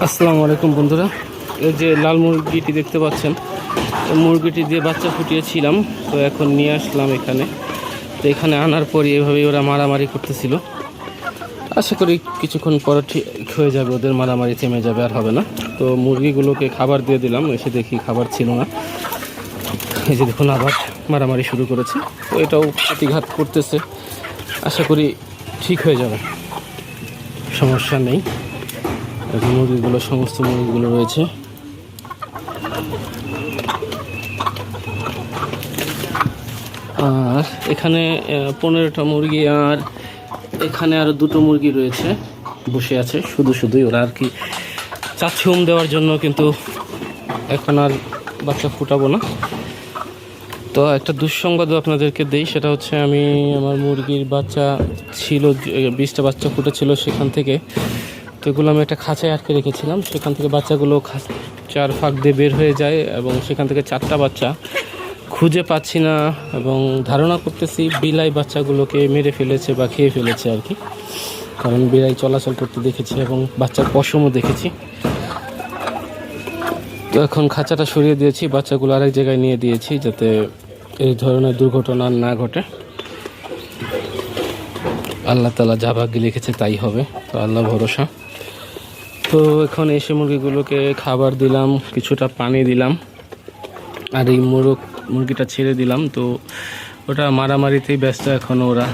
আসসালামু আলাইকুম বন্ধুরা, এই যে লাল মুরগিটি দেখতে পাচ্ছেন, মুরগিটি দিয়ে বাচ্চা ফুটিয়েছিলাম। তো এখন নিয়ে আসলাম এখানে। তো এখানে আনার পরই এভাবেই ওরা মারামারি করতেছিল। আশা করি কিছুক্ষণ পর ঠিক হয়ে যাবে, ওদের মারামারি থেমে যাবে, আর হবে না। তো মুরগিগুলোকে খাবার দিয়ে দিলাম, এসে দেখি খাবার ছিল না। এই যে দেখুন আবার মারামারি শুরু করেছে। তো এটাও প্রতিঘাত করতেছে, আশা করি ঠিক হয়ে যাবে, সমস্যা নেই। মুরগিগুলো, সমস্ত মুরগিগুলো রয়েছে। আর এখানে 15টা মুরগি, আর এখানে আরও 2টো মুরগি রয়েছে, বসে আছে শুধুই। ওরা আর কি চাচ্ছে দেওয়ার জন্য, কিন্তু এখন আর বাচ্চা ফুটাবো না। তো একটা দুঃসংবাদও আপনাদেরকে দেই, সেটা হচ্ছে আমি আমার মুরগির বাচ্চা ছিল 20টা বাচ্চা ফুটেছিল, সেখান থেকে তো এগুলো আমি একটা খাঁচায় আটকে রেখেছিলাম। সেখান থেকে বাচ্চাগুলো খাঁচার ফাঁক দিয়ে বের হয়ে যায়, এবং সেখান থেকে 4টা বাচ্চা খুঁজে পাচ্ছি না, এবং ধারণা করতেছি বিলাই বাচ্চাগুলোকে মেরে ফেলেছে বা খেয়ে ফেলেছে আর কি। কারণ বিলাই চলাচল করতে দেখেছি এবং বাচ্চার পশমও দেখেছি। তো এখন খাঁচাটা সরিয়ে দিয়েছি, বাচ্চাগুলো আরেক জায়গায় নিয়ে দিয়েছি, যাতে এই ধরনের দুর্ঘটনা না ঘটে। আল্লাহ তাআলা যা ভাগ্যে লিখেছে তাই হবে, তো আল্লাহ ভরসা। তো এখন এসে মুরগিগুলোকে খাবার দিলাম, কিছুটা পানি দিলাম, আর এই মুরগিটা ছেড়ে দিলাম। তো ওটা মারামারিতেই ব্যস্ত এখন ওরা,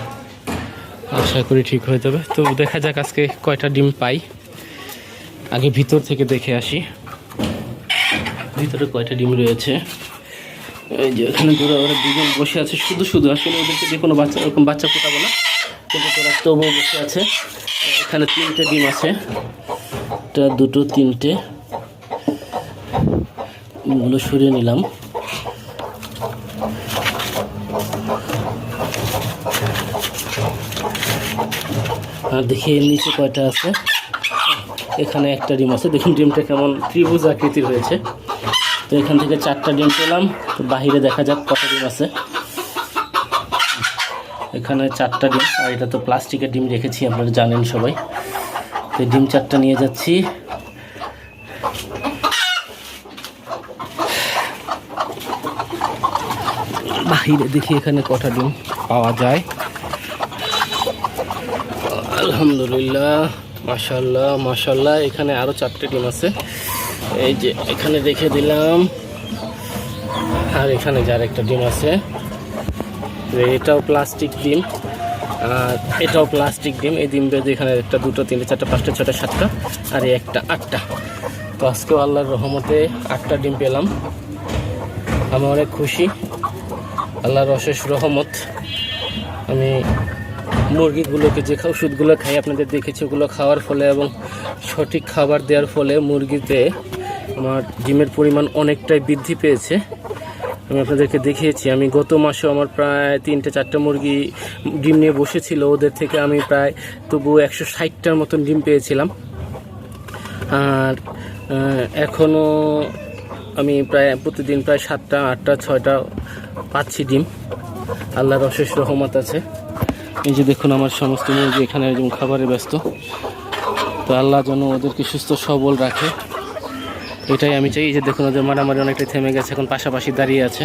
আশা করি ঠিক হয়ে যাবে। তো দেখা যাক আজকে কয়টা ডিম পাই। আগে ভিতর থেকে দেখে আসি ভিতরে কয়টা ডিম রয়েছে। এই যে এখানে ওরা দুজন বসে আছে শুধু। আসলে ওদেরকে যে কোনো ওরকম বাচ্চা ফোটাবো না, কিন্তু ওরা তবুও বসে আছে। এখানে 3টে ডিম আছে, 1, 2, 3টে। ডিমগুলো সরিয়ে নিলাম। আর দেখি এর নিচে কয়টা আছে। এখানে একটা ডিম আছে, দেখুন ডিমটা কেমন ত্রিভুজ আকৃতির হয়েছে। তো এখান থেকে 4টা ডিম পেলাম। তো বাহিরে দেখা যাক কত ডিম আছে। এখানে 4টা ডিম, আর এটা তো প্লাস্টিকের ডিম রেখেছি, আপনারা জানেন সবাই। তো ডিম 4টা নিয়ে যাচ্ছি। বাহিরে দেখি এখানে কটা ডিম পাওয়া যায়। আলহামদুলিল্লাহ, মাশাআল্লাহ। এখানে আরও 4টে ডিম আছে, এই যে এখানে রেখে দিলাম। আর এখানে যার একটা ডিম আছে, এটাও প্লাস্টিক ডিম, আর এটাও প্লাস্টিক ডিম। এই ডিম বেঁধে এখানে 1, 2, 3, 4, 5, 6, 7টা, আর এই একটা 8টা। তো আজকেও আল্লাহর রহমতে 8টা ডিম পেলাম। আমি অনেক খুশি, আল্লাহর অশেষ রহমত। আমি মুরগিগুলোকে যে ওষুধগুলো খাই আপনাদের দেখেছি, ওগুলো খাওয়ার ফলে এবং সঠিক খাবার দেওয়ার ফলে মুরগিতে আমার ডিমের পরিমাণ অনেকটাই বৃদ্ধি পেয়েছে। আমি আপনাদেরকে দেখিয়েছি, আমি গত মাসে আমার প্রায় 3-4টা মুরগি ডিম নিয়ে বসেছিল, ওদের থেকে আমি প্রায় তবু 160টার মতন ডিম পেয়েছিলাম। আর এখনও আমি প্রায় প্রতিদিন প্রায় 7টা, 8টা, 6টা পাচ্ছি ডিম। আল্লাহর অশেষ রহমত আছে। এই যে দেখুন আমার সমস্ত মুরগি এখানে একদম খাবারে ব্যস্ত। তো আল্লাহ যেন ওদেরকে সুস্থ সবল রাখে, এটাই আমি চাই। এই যে দেখুন ওদের মারামারি অনেকটাই থেমে গেছে, এখন পাশাপাশি দাঁড়িয়ে আছে।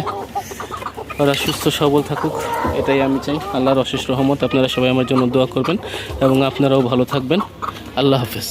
ওরা সুস্থ সবল থাকুক, এটাই আমি চাই। আল্লাহর অশেষ রহমত। আপনারা সবাই আমার জন্য দোয়া করবেন, এবং আপনারাও ভালো থাকবেন। আল্লাহ হাফেজ।